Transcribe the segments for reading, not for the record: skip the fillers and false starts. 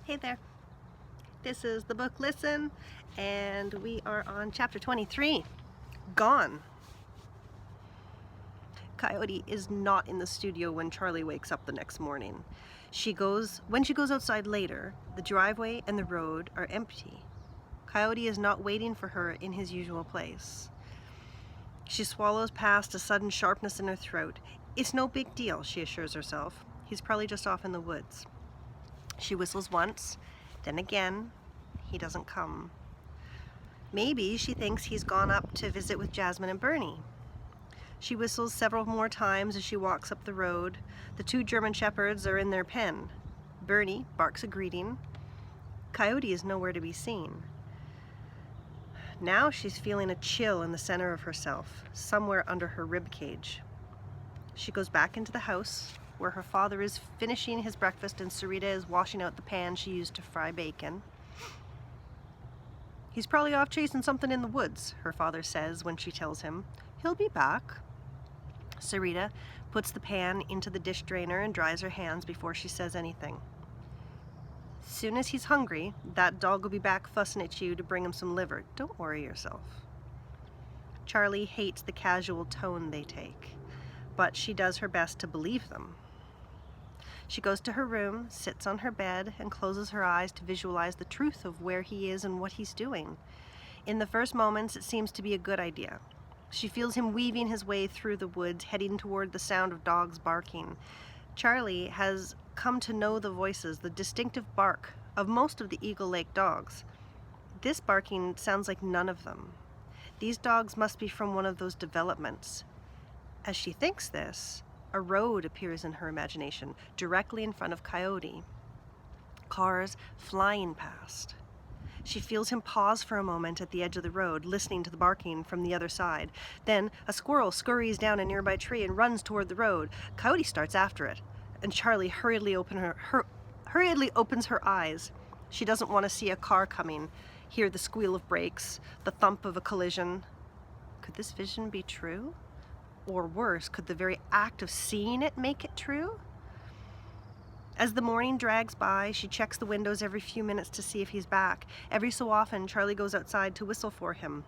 Hey there. This is the book Listen, and we are on chapter 23, Gone. Coyote is not in the studio when Charlie wakes up the next morning. When she goes outside later, the driveway and the road are empty. Coyote is not waiting for her in his usual place. She swallows past a sudden sharpness in her throat. It's no big deal, she assures herself. He's probably just off in the woods. She whistles once, then again. He doesn't come. Maybe she thinks he's gone up to visit with Jasmine and Bernie. She whistles several more times as she walks up the road. The two German shepherds are in their pen. Bernie barks a greeting. Coyote is nowhere to be seen. Now she's feeling a chill in the center of herself, somewhere under her rib cage. She goes back into the house, where her father is finishing his breakfast and Sarita is washing out the pan she used to fry bacon. He's probably off chasing something in the woods, her father says when she tells him. He'll be back. Sarita puts the pan into the dish drainer and dries her hands before she says anything. Soon as he's hungry, that dog will be back fussing at you to bring him some liver. Don't worry yourself. Charlie hates the casual tone they take, but she does her best to believe them. She goes to her room, sits on her bed, and closes her eyes to visualize the truth of where he is and what he's doing. In the first moments, it seems to be a good idea. She feels him weaving his way through the woods, heading toward the sound of dogs barking. Charlie has come to know the voices, the distinctive bark of most of the Eagle Lake dogs. This barking sounds like none of them. These dogs must be from one of those developments. As she thinks this, a road appears in her imagination, directly in front of Coyote. Cars flying past. She feels him pause for a moment at the edge of the road, listening to the barking from the other side. Then a squirrel scurries down a nearby tree and runs toward the road. Coyote starts after it, and Charlie hurriedly opens her eyes. She doesn't want to see a car coming, hear the squeal of brakes, the thump of a collision. Could this vision be true? Or worse, could the very act of seeing it make it true? As the morning drags by, she checks the windows every few minutes to see if he's back. Every so often, Charlie goes outside to whistle for him.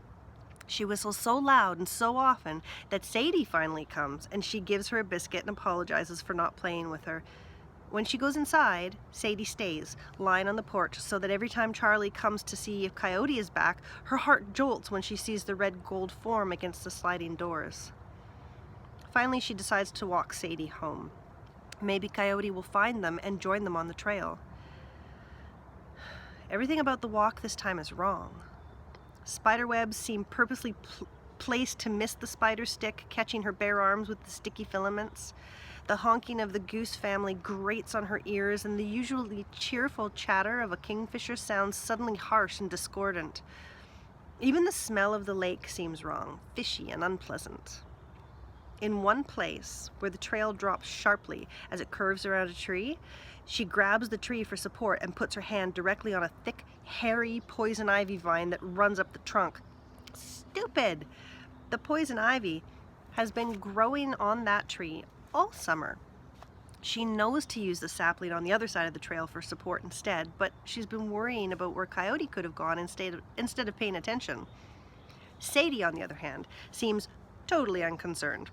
She whistles so loud and so often that Sadie finally comes, and she gives her a biscuit and apologizes for not playing with her. When she goes inside, Sadie stays, lying on the porch, so that every time Charlie comes to see if Coyote is back, her heart jolts when she sees the red gold form against the sliding doors. Finally, she decides to walk Sadie home. Maybe Coyote will find them and join them on the trail. Everything about the walk this time is wrong. Spiderwebs seem purposely placed to miss the spider stick, catching her bare arms with the sticky filaments. The honking of the goose family grates on her ears, and the usually cheerful chatter of a kingfisher sounds suddenly harsh and discordant. Even the smell of the lake seems wrong, fishy and unpleasant. In one place, where the trail drops sharply as it curves around a tree, she grabs the tree for support and puts her hand directly on a thick, hairy poison ivy vine that runs up the trunk. Stupid! The poison ivy has been growing on that tree all summer. She knows to use the sapling on the other side of the trail for support instead, but she's been worrying about where Coyote could have gone instead of paying attention. Sadie, on the other hand, seems totally unconcerned.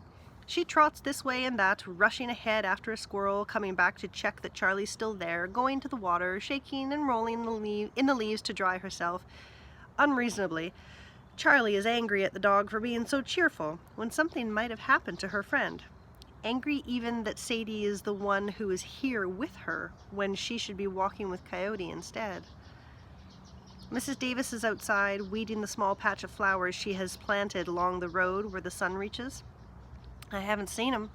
She trots this way and that, rushing ahead after a squirrel, coming back to check that Charlie's still there, going to the water, shaking and rolling in the leaves to dry herself. Unreasonably, Charlie is angry at the dog for being so cheerful when something might have happened to her friend. Angry even that Sadie is the one who is here with her when she should be walking with Coyote instead. Mrs. Davis is outside, weeding the small patch of flowers she has planted along the road where the sun reaches. I haven't seen him,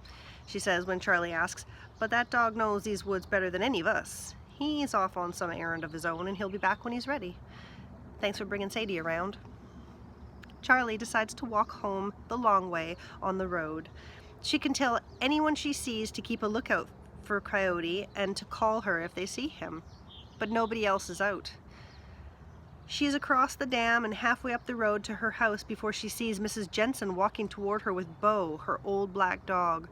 she says when Charlie asks, but that dog knows these woods better than any of us. He's off on some errand of his own, and he'll be back when he's ready. Thanks for bringing Sadie around. Charlie decides to walk home the long way on the road. She can tell anyone she sees to keep a lookout for Coyote and to call her if they see him, but nobody else is out. She's across the dam and halfway up the road to her house before she sees Mrs. Jensen walking toward her with Bo, her old black dog,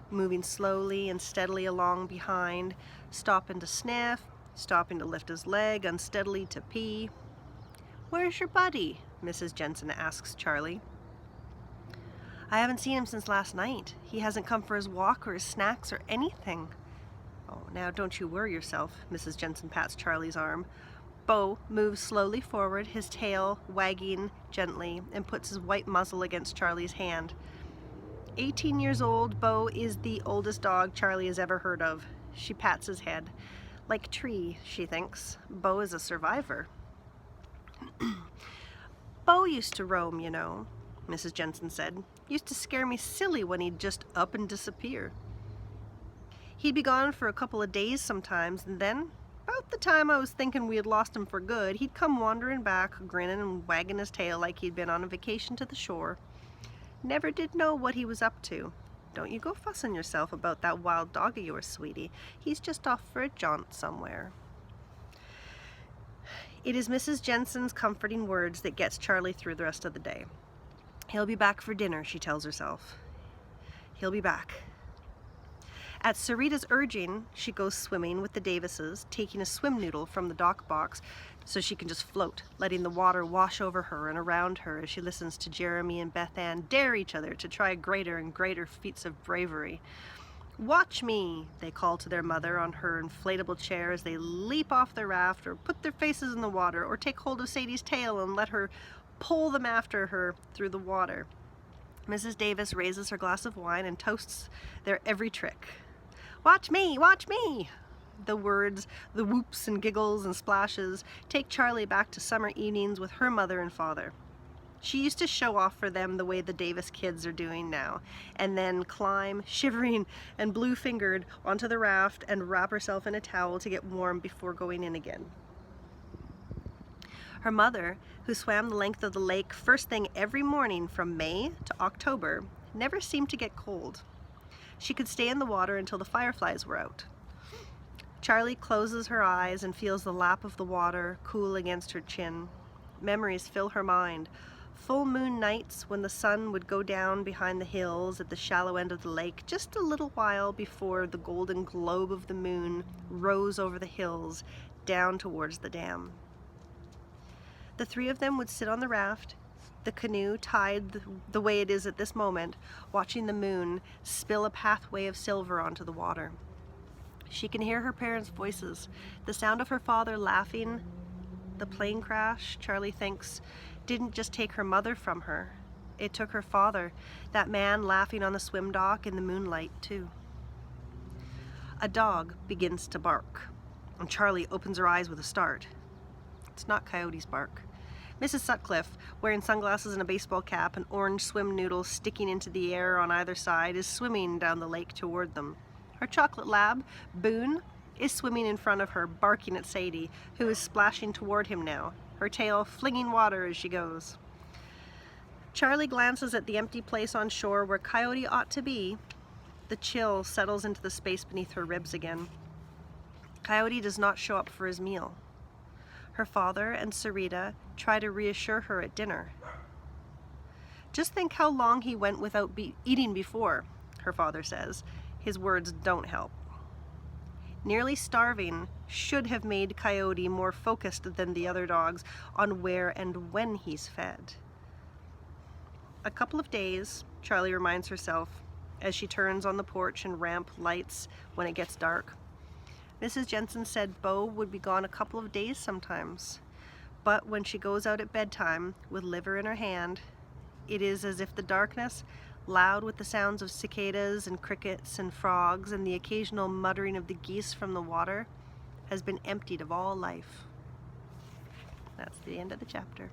moving slowly and steadily along behind, stopping to sniff, stopping to lift his leg unsteadily to pee. "Where's your buddy?" Mrs. Jensen asks Charlie. "I haven't seen him since last night. He hasn't come for his walk or his snacks or anything." "Oh, now don't you worry yourself." Mrs. Jensen pats Charlie's arm. Bo moves slowly forward, his tail wagging gently, and puts his white muzzle against Charlie's hand. 18 years old, Bo is the oldest dog Charlie has ever heard of. She pats his head. Like Tree, she thinks. Bo is a survivor. "Bo used to roam, you know," Mrs. Jensen said. "Used to scare me silly when he'd just up and disappear. He'd be gone for a couple of days sometimes, and then, about the time I was thinking we had lost him for good, he'd come wandering back, grinning and wagging his tail like he'd been on a vacation to the shore. Never did know what he was up to. Don't you go fussing yourself about that wild dog of yours, sweetie. He's just off for a jaunt somewhere." It is Mrs. Jensen's comforting words that gets Charlie through the rest of the day. He'll be back for dinner, she tells herself. He'll be back. At Sarita's urging, she goes swimming with the Davises, taking a swim noodle from the dock box so she can just float, letting the water wash over her and around her as she listens to Jeremy and Beth Ann dare each other to try greater and greater feats of bravery. "Watch me," they call to their mother on her inflatable chair as they leap off the raft or put their faces in the water or take hold of Sadie's tail and let her pull them after her through the water. Mrs. Davis raises her glass of wine and toasts their every trick. "Watch me, watch me!" The words, the whoops and giggles and splashes take Charlie back to summer evenings with her mother and father. She used to show off for them the way the Davis kids are doing now, and then climb, shivering and blue-fingered, onto the raft and wrap herself in a towel to get warm before going in again. Her mother, who swam the length of the lake first thing every morning from May to October, never seemed to get cold. She could stay in the water until the fireflies were out. Charlie closes her eyes and feels the lap of the water cool against her chin. Memories fill her mind. Full moon nights when the sun would go down behind the hills at the shallow end of the lake just a little while before the golden globe of the moon rose over the hills down towards the dam. The three of them would sit on the raft, the canoe tied the way it is at this moment, watching the moon spill a pathway of silver onto the water. She can hear her parents' voices, the sound of her father laughing. The plane crash, Charlie thinks, didn't just take her mother from her. It took her father, that man laughing on the swim dock in the moonlight, too. A dog begins to bark, and Charlie opens her eyes with a start. It's not Coyote's bark. Mrs. Sutcliffe, wearing sunglasses and a baseball cap and orange swim noodles sticking into the air on either side, is swimming down the lake toward them. Her chocolate lab, Boone, is swimming in front of her, barking at Sadie, who is splashing toward him now, her tail flinging water as she goes. Charlie glances at the empty place on shore where Coyote ought to be. The chill settles into the space beneath her ribs again. Coyote does not show up for his meal. Her father and Sarita try to reassure her at dinner. "Just think how long he went without eating before," her father says. His words don't help. Nearly starving should have made Coyote more focused than the other dogs on where and when he's fed. A couple of days, Charlie reminds herself, as she turns on the porch and ramp lights when it gets dark. Mrs. Jensen said Bo would be gone a couple of days sometimes, but when she goes out at bedtime with liver in her hand, it is as if the darkness, loud with the sounds of cicadas and crickets and frogs and the occasional muttering of the geese from the water, has been emptied of all life. That's the end of the chapter.